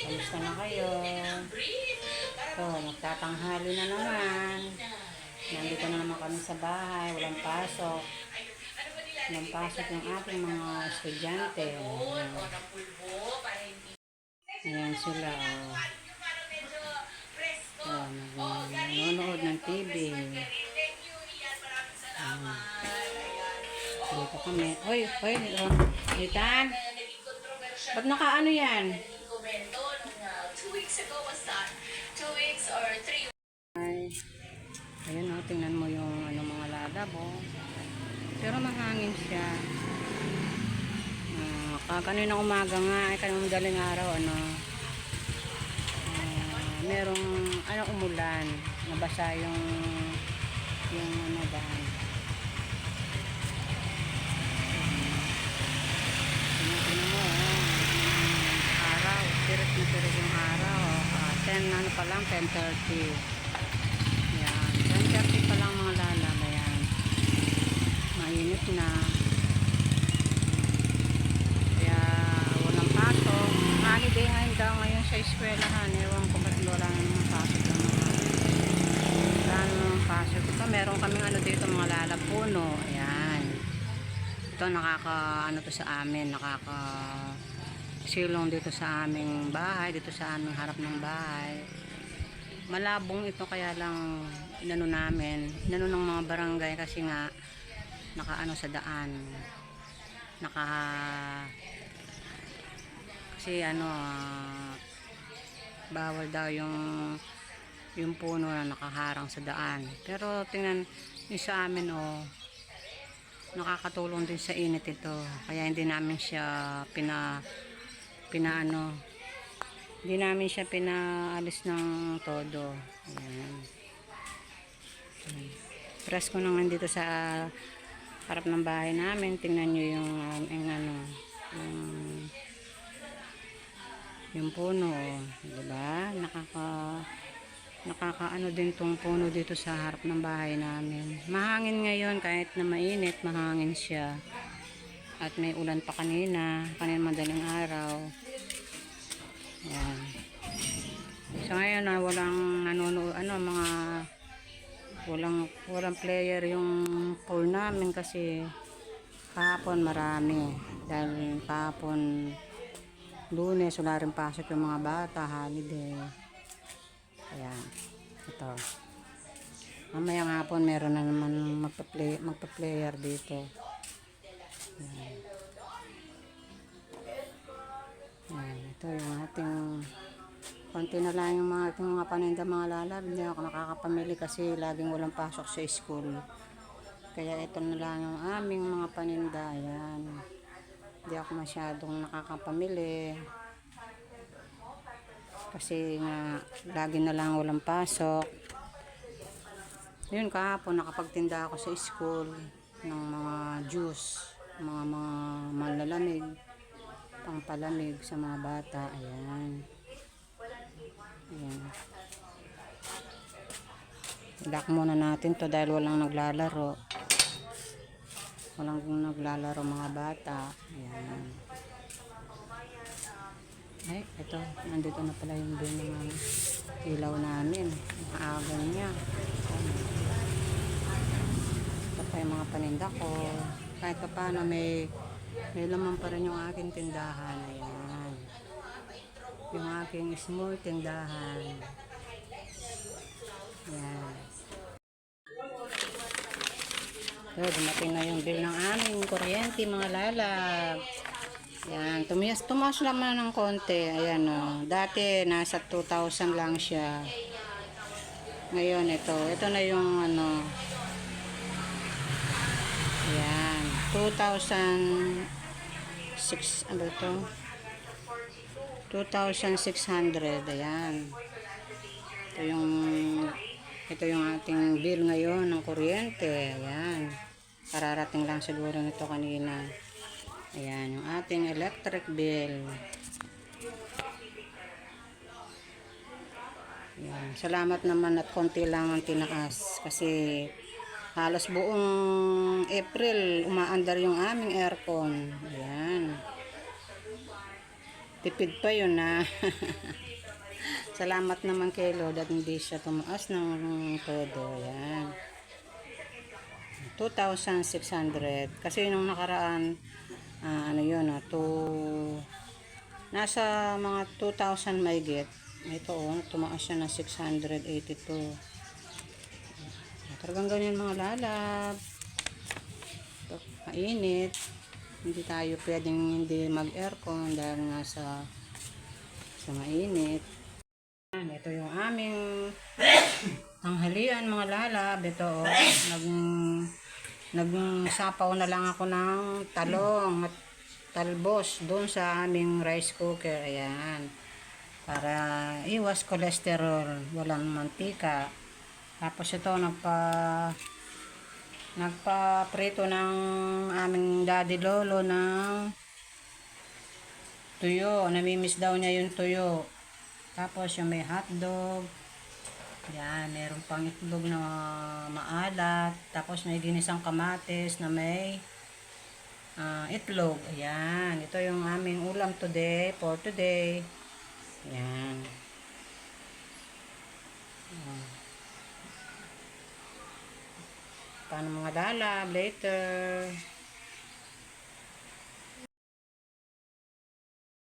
Kamusta na kayo? So, nagtatanghali na naman. Nandito na naman kami sa bahay. Walang pasok. Walang pasok yung ating mga estudyante. Ayan sila. Nanonood ng TV. Dito kami. Hoy, hoy. Nitan. Ba't nakaano yan? Ay, ayun o, tingnan mo yung mga lalabo. Pero mahangin siya. Kanina umaga nga, kanina madaling araw, merong umulan. Nabasa yung daan. Tingnan mo, araw. Tirik na tirik yung araw. 10 pa lang, 10:30. Yan. 10:30 pa lang mga lalab. Ayan. Mainit na. Kaya walang pasok. Holiday ngayon daw ngayon sa eskwelahan. Ewan ko ba't wala namang pasok ng wala namang pasok. Ito meron kaming dito mga lalab puno. Ayan. Ito to sa amin. Silong dito sa aming bahay. Dito sa aming harap ng bahay. Malabong ito kaya lang namin ng mga barangay kasi nga sa daan kasi bawal daw yung puno na nakaharang sa daan, pero tingnan yung sa amin nakakatulong din sa init ito, kaya hindi namin siya hindi namin siya pinaalis ng todo. Ayan. Presko naman dito sa harap ng bahay namin. Tingnan nyo yung puno. Diba? Nakakaano din tong puno dito sa harap ng bahay namin. Mahangin ngayon kahit na mainit, mahangin siya. At may ulan pa kanina madaling araw. Ayan. So ngayon walang nanonood walang player yung pool namin kasi kahapon marami, dahil kahapon Lunes wala rin pasok yung mga bata, holiday. Ayan, ito mamayang hapon meron na naman magpa-player dito. Ayan. Ayan, ito yung ating konti na lang yung mga paninda mga lalab. Hindi ako nakakapamili kasi laging walang pasok sa school, kaya ito na lang yung aming mga paninda. Ayan, hindi ako masyadong nakakapamili kasi nga lagi na lang walang pasok. Yun, kahapon nakapagtinda ako sa school ng mga juice, mga malalamig, pangpalamig sa mga bata. Ayan. Ayan. Lock muna natin to dahil walang naglalaro. Walang naglalaro mga bata. Ayan. Ay, ito. Nandito na pala yung bin ng ilaw namin. Nakaagal niya. Ito pa yung mga paninda ko. Kahit pa paano may laman pa rin yung aking tindahan. Ayan. Yung aking small tindahan. Yan. So, dumating na yung bill ng aming kuryente mga lalab. Yan. Tumaas naman ng konti. Ayan o. Dati nasa 2,000 lang siya. Ngayon ito na yung ayan. 2,600 2,600. Ayan. Ito yung ating bill ngayon ng kuryente. Ayan. Kararating lang siguro nito kanina. Ayan, yung ating electric bill. Ayan. Salamat naman at konti lang ang tinaas kasi halos buong April umaandar yung aming aircon. Ayan. Tipid pa yun na. Salamat naman kay Lord at hindi siya tumaas ng todo. Yan. 2,600. Kasi nung nakaraan, ano yun, nasa mga 2,000 may get. Ito tumaas siya ng 682. Talagang ganyan mga lalab. Mainit. Hindi tayo pwedeng hindi mag-aircon dahil nga sa mainit. Ito yung aming tanghalian mga lalab. Ito nagsapaw na lang ako ng talong at talbos doon sa aming rice cooker. Ayan. Para iwas cholesterol, walang mantika. Tapos ito nagpa-prito ng aming daddy lolo ng tuyo. Namimiss daw niya yung tuyo. Tapos yung may hotdog. Yan, meron pang itlog na maalat. Tapos may ginisang kamatis na may itlog. Ayan, ito yung aming ulam today, for today. Ayan. Paano mga lalab later?